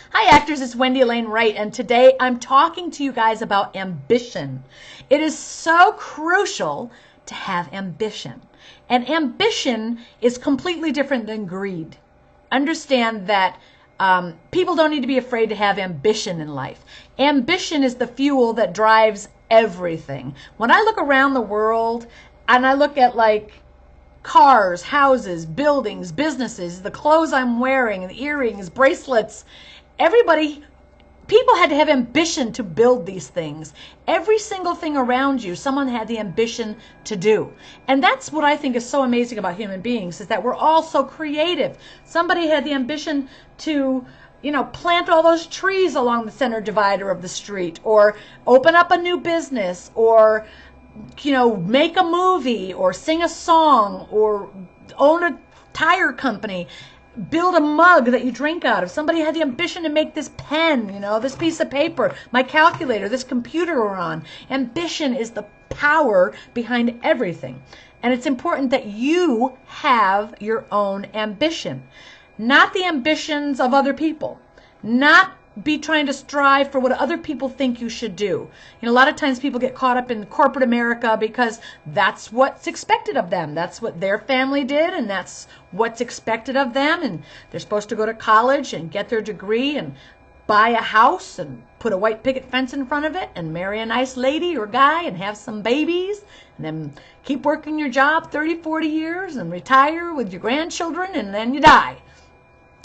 Hi actors, it's Wendy Elaine Wright, and today I'm talking to you guys about ambition. It is so crucial to have ambition. And ambition is completely different than greed. Understand that people don't need to be afraid to have ambition in life. Ambition is the fuel that drives everything. When I look around the world and I look at cars, houses, buildings, businesses, the clothes I'm wearing, the earrings, bracelets, people had to have ambition to build these things. Every single thing around you, someone had the ambition to do. And that's what I think is so amazing about human beings, is that we're all so creative. Somebody had the ambition to, plant all those trees along the center divider of the street, or open up a new business, or make a movie or sing a song or own a tire company, build a mug that you drink out of. Somebody had the ambition to make this pen, this piece of paper, my calculator, this computer we're on. Ambition is the power behind everything. And it's important that you have your own ambition, not the ambitions of other people, not be trying to strive for what other people think you should do. A lot of times people get caught up in corporate America because that's what's expected of them. That's what their family did, and that's what's expected of them. And they're supposed to go to college and get their degree and buy a house and put a white picket fence in front of it and marry a nice lady or guy and have some babies and then keep working your job 30, 40 years and retire with your grandchildren, and then you die.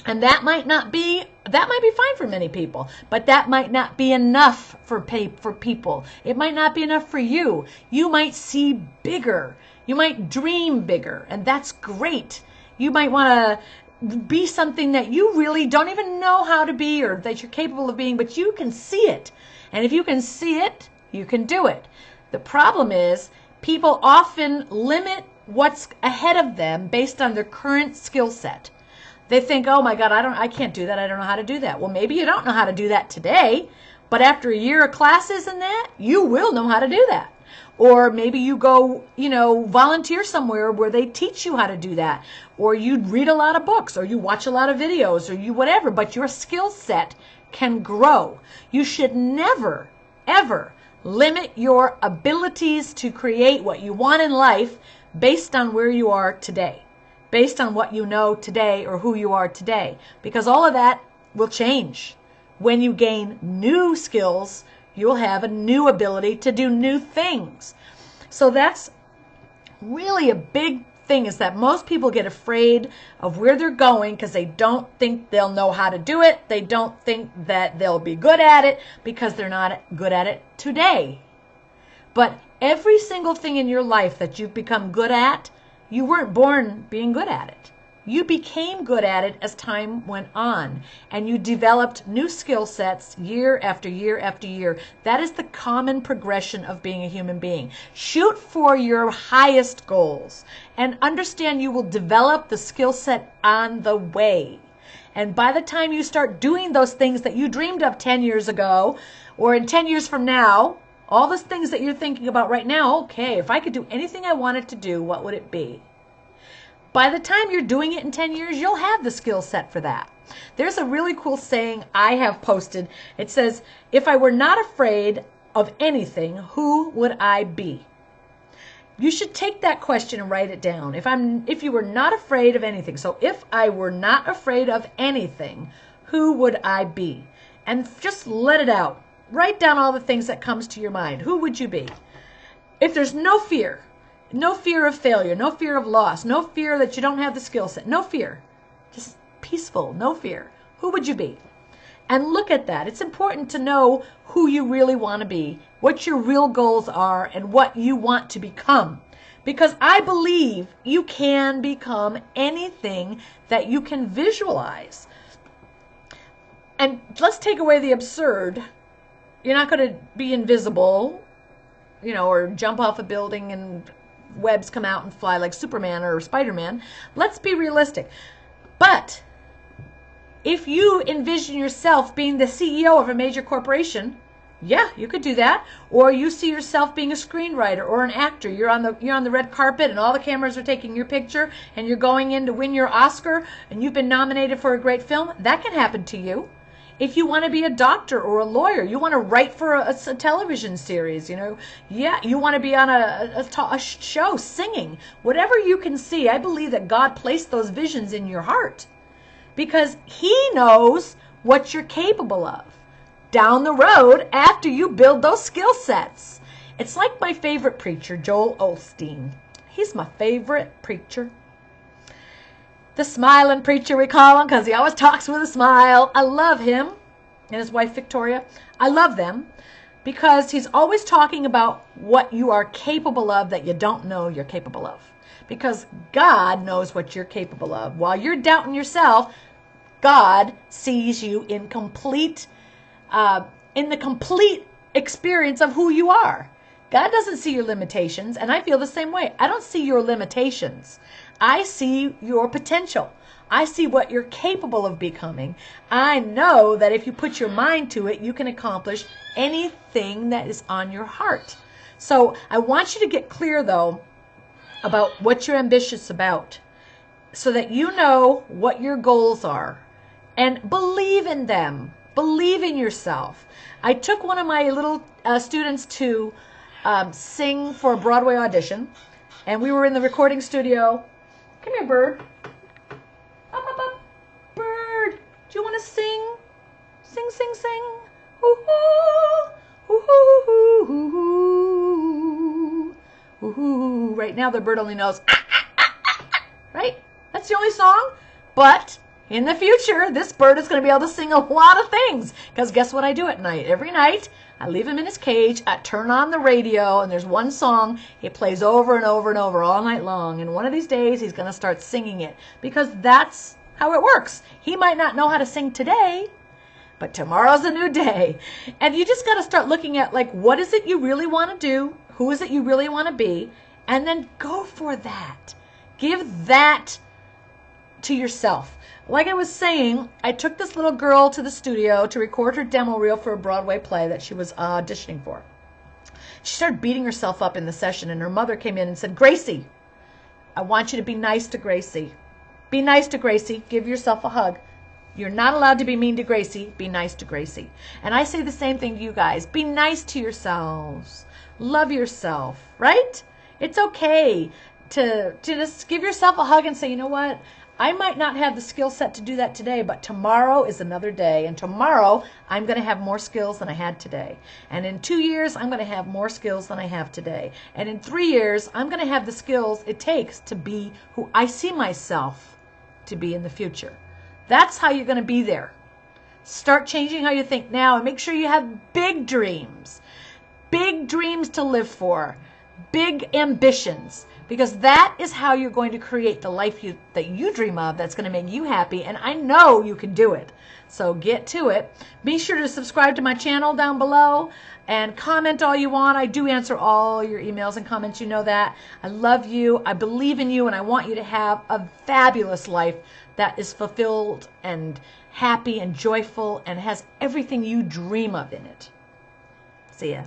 And that might be fine for many people, but that might not be enough for people. It might not be enough for you. You might see bigger. You might dream bigger, and that's great. You might want to be something that you really don't even know how to be or that you're capable of being, but you can see it. And if you can see it, you can do it. The problem is people often limit what's ahead of them based on their current skill set. They think, oh my God, I can't do that. I don't know how to do that. Well, maybe you don't know how to do that today, but after a year of classes in that, you will know how to do that. Or maybe you go, volunteer somewhere where they teach you how to do that. Or you read a lot of books, or you watch a lot of videos, or you whatever, but your skill set can grow. You should never, ever limit your abilities to create what you want in life based on where you are today, based on what you know today or who you are today, because all of that will change. When you gain new skills, you'll have a new ability to do new things. So that's really a big thing, is that most people get afraid of where they're going because they don't think they'll know how to do it. They don't think that they'll be good at it because they're not good at it today. But every single thing in your life that you've become good at, you weren't born being good at it. You became good at it as time went on, and you developed new skill sets year after year after year. That is the common progression of being a human being. Shoot for your highest goals and understand you will develop the skill set on the way. And by the time you start doing those things that you dreamed of 10 years ago, or in 10 years from now, all those things that you're thinking about right now, okay, if I could do anything I wanted to do, what would it be? By the time you're doing it in 10 years, you'll have the skill set for that. There's a really cool saying I have posted. It says, if I were not afraid of anything, who would I be? You should take that question and write it down. If you were not afraid of anything, so if I were not afraid of anything, who would I be? And just let it out. Write down all the things that comes to your mind. Who would you be? If there's no fear of failure, no fear of loss, no fear that you don't have the skill set, no fear, just peaceful, no fear, who would you be? And look at that. It's important to know who you really want to be, what your real goals are, and what you want to become. Because I believe you can become anything that you can visualize. And let's take away the absurd. You're not going to be invisible, or jump off a building and webs come out and fly like Superman or Spider-Man. Let's be realistic. But if you envision yourself being the CEO of a major corporation, yeah, you could do that. Or you see yourself being a screenwriter or an actor. You're on the red carpet and all the cameras are taking your picture and you're going in to win your Oscar and you've been nominated for a great film. That can happen to you. If you want to be a doctor or a lawyer, you want to write for a television series, yeah, you want to be on a show singing, whatever you can see. I believe that God placed those visions in your heart because he knows what you're capable of down the road after you build those skill sets. It's like my favorite preacher, Joel Osteen. He's my favorite preacher. The smiling preacher, we call him, because he always talks with a smile. I love him and his wife, Victoria. I love them because he's always talking about what you are capable of that you don't know you're capable of. Because God knows what you're capable of. While you're doubting yourself, God sees you in the complete experience of who you are. God doesn't see your limitations, and I feel the same way. I don't see your limitations. I see your potential. I see what you're capable of becoming. I know that if you put your mind to it, you can accomplish anything that is on your heart. So I want you to get clear, though, about what you're ambitious about so that you know what your goals are and believe in them. Believe in yourself. I took one of my little students to sing for a Broadway audition, and we were in the recording studio. Come here, bird. Up, up, up. Bird, do you want to sing? Sing, sing, sing. Ooh-hoo. Ooh-hoo. Ooh-hoo. Ooh-hoo. Right now, the bird only knows, right? That's the only song. But in the future, this bird is going to be able to sing a lot of things. Because guess what I do at night? Every night, I leave him in his cage, I turn on the radio, and there's one song, it plays over and over and over all night long. And one of these days, he's going to start singing it. Because that's how it works. He might not know how to sing today, but tomorrow's a new day. And you just got to start looking at, like, what is it you really want to do? Who is it you really want to be? And then go for that. Give that to yourself. Like I was saying, I took this little girl to the studio to record her demo reel for a Broadway play that she was auditioning for. She started beating herself up in the session, and her mother came in and said, Gracie, I want you to be nice to Gracie. Be nice to Gracie. Give yourself a hug. You're not allowed to be mean to Gracie. Be nice to Gracie. And I say the same thing to you guys. Be nice to yourselves. Love yourself, right? It's okay to just give yourself a hug and say, you know what? I might not have the skill set to do that today, but tomorrow is another day. And tomorrow, I'm going to have more skills than I had today. And in 2 years, I'm going to have more skills than I have today. And in 3 years, I'm going to have the skills it takes to be who I see myself to be in the future. That's how you're going to be there. Start changing how you think now and make sure you have big dreams. Big dreams to live for. Big ambitions. Because that is how you're going to create the life that you dream of that's going to make you happy. And I know you can do it. So get to it. Be sure to subscribe to my channel down below and comment all you want. I do answer all your emails and comments. You know that. I love you. I believe in you. And I want you to have a fabulous life that is fulfilled and happy and joyful and has everything you dream of in it. See ya.